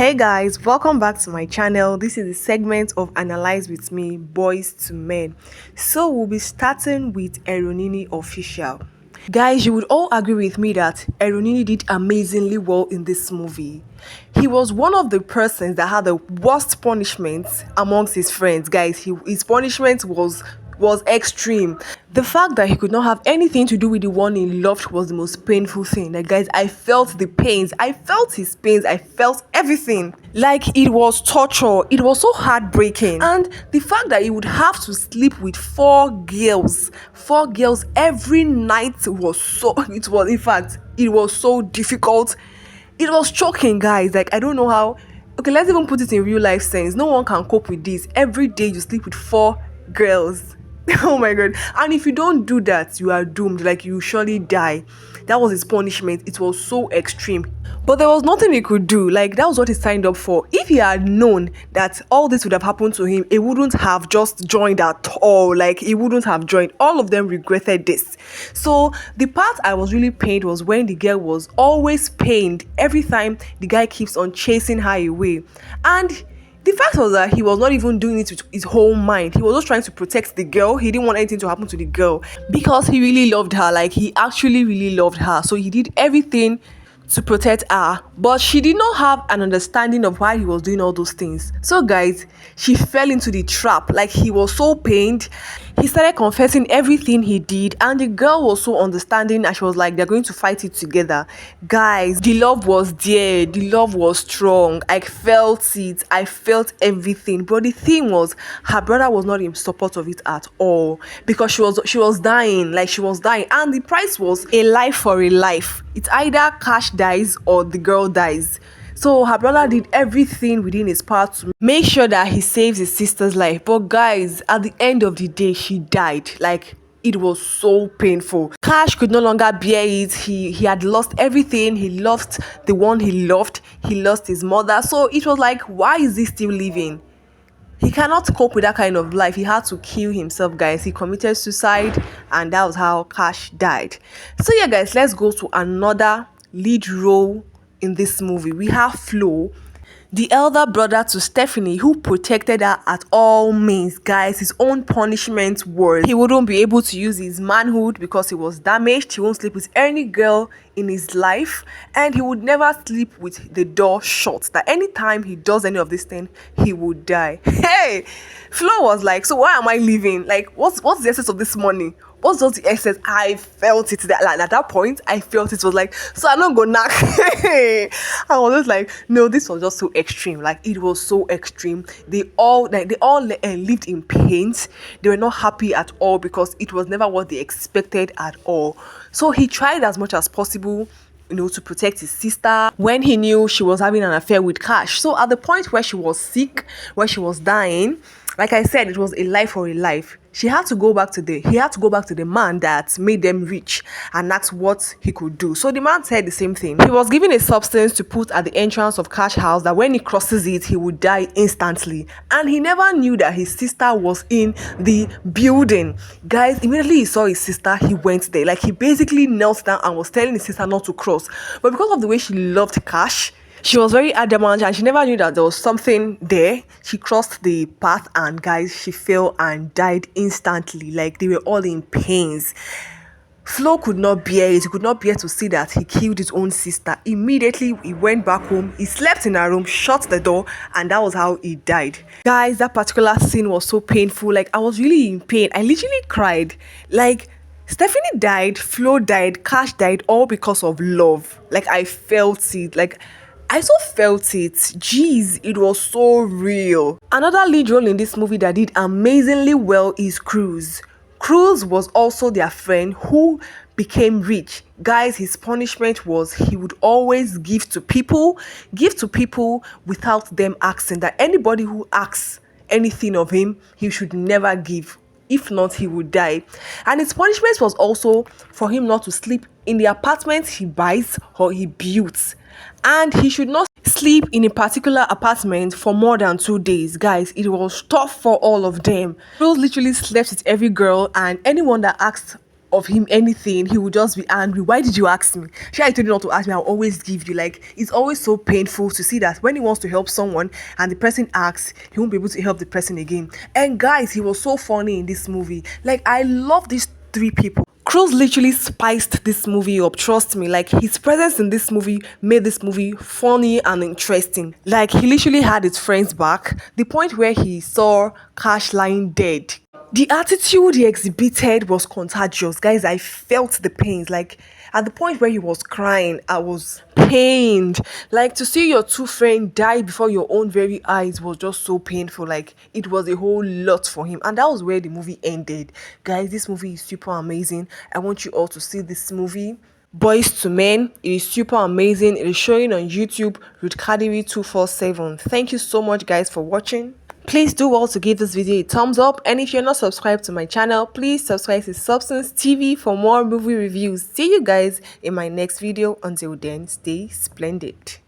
Hey guys, welcome back to my channel. This is the segment of Analyze with me, Boys to Men. So we'll be starting with Eronini Official. Guys, you would all agree with me that Eronini did amazingly well in this movie. He was one of the persons that had the worst punishments amongst his friends. Guys, his punishment was extreme. The fact that he could not have anything to do with the one he loved was the most painful thing. Like, guys, I felt the pains. I felt his pains. I felt everything. Like, it was torture. It was so heartbreaking. And the fact that he would have to sleep with four girls every night was so difficult. It was choking, guys. Like, I don't know how. Okay, let's even put it in real life sense. No one can cope with this. Every day you sleep with four girls. Oh my god. And if you don't do that, you are doomed. Like, you surely die. That was his punishment. It was so extreme, but there was nothing he could do. Like, that was what he signed up for. If he had known that all this would have happened to him, he wouldn't have just joined at all. Like, he wouldn't have joined. All of them regretted this. So the part I was really pained was when the girl was always pained every time the guy keeps on chasing her away. And the fact was that he was not even doing it with his whole mind. He was just trying to protect the girl. He didn't want anything to happen to the girl because he really loved her. Like, he actually really loved her. So he did everything to protect her, but she did not have an understanding of why he was doing all those things. So guys, she fell into the trap. Like, he was so pained. He started confessing everything he did, and the girl was so understanding, and she was like, they're going to fight it together. Guys, the love was there. The love was strong. I felt it. I felt everything. But the thing was, her brother was not in support of it at all, because she was dying. Like, she was dying, and the price was a life for a life. It's either Cash dies or the girl dies. So her brother did everything within his power to make sure that he saves his sister's life. But guys, at the end of the day, she died. Like, it was so painful. Cash could no longer bear it. He had lost everything. He lost the one he loved. He lost his mother. So it was like, why is he still living? He cannot cope with that kind of life. He had to kill himself, guys. He committed suicide, and that was how Cash died. So yeah, guys, let's go to another lead role in this movie. We have Flo, the elder brother to Stephanie, who protected her at all means. Guys, his own punishment was he wouldn't be able to use his manhood because he was damaged. He won't sleep with any girl in his life, and he would never sleep with the door shut. That anytime he does any of this thing, he would die. Hey, Flo was like, so why am I leaving? Like, what's the essence of this money? What's just the essence? I felt it. That, like, at that point, I felt it was like, so I'm not gonna knock. I was just like, no, this was just so extreme. Like, it was so extreme. They all lived in pain. They were not happy at all because it was never what they expected at all. So he tried as much as possible, to protect his sister when he knew she was having an affair with Cash. So at the point where she was sick, where she was dying, like I said, it was a life for a life. He had to go back to the man that made them rich, and that's what he could do. So the man said the same thing. He was given a substance to put at the entrance of Cash house that when he crosses it, he would die instantly. And he never knew that his sister was in the building. Guys, immediately he saw his sister, he went there. Like, he basically knelt down and was telling his sister not to cross. But because of the way she loved Cash, she was very adamant, and she never knew that there was something there. She crossed the path, and guys, she fell and died instantly. Like, they were all in pains. Flo could not bear it. He could not bear to see that he killed his own sister. Immediately, he went back home. He slept in her room, shut the door, and that was how he died. Guys, that particular scene was so painful. Like, I was really in pain. I literally cried. Like, Stephanie died, Flo died, Cash died, all because of love. Like, I felt it. Like, I so felt it. Jeez, it was so real. Another lead role in this movie that did amazingly well is Cruz. Cruz was also their friend who became rich. Guys, his punishment was he would always give to people without them asking. That anybody who asks anything of him, he should never give. If not, he would die. And his punishment was also for him not to sleep in the apartment he buys or he builds. And he should not sleep in a particular apartment for more than 2 days. Guys, it was tough for all of them. Rose literally slept with every girl and anyone that asked of him anything, he would just be angry. Why did you ask me? Sure, I told you not to ask me. I'll always give you. Like, it's always so painful to see that when he wants to help someone and the person asks, he won't be able to help the person again. And guys, he was so funny in this movie. Like, I love these three people. Cruise literally spiced this movie up, trust me. Like, his presence in this movie made this movie funny and interesting. Like, he literally had his friends back. The point where he saw Cash lying dead, the attitude he exhibited was contagious. Guys, I felt the pains. Like, at the point where he was crying, I was pained. Like, to see your two friends die before your own very eyes was just so painful. Like, it was a whole lot for him. And that was where the movie ended. Guys, this movie is super amazing. I want you all to see this movie. Boys to Men. It is super amazing. It is showing on YouTube with Kadiri 247. Thank you so much, guys, for watching. Please do also give this video a thumbs up, and if you're not subscribed to my channel, please subscribe to Substance TV for more movie reviews. See you guys in my next video. Until then, stay splendid.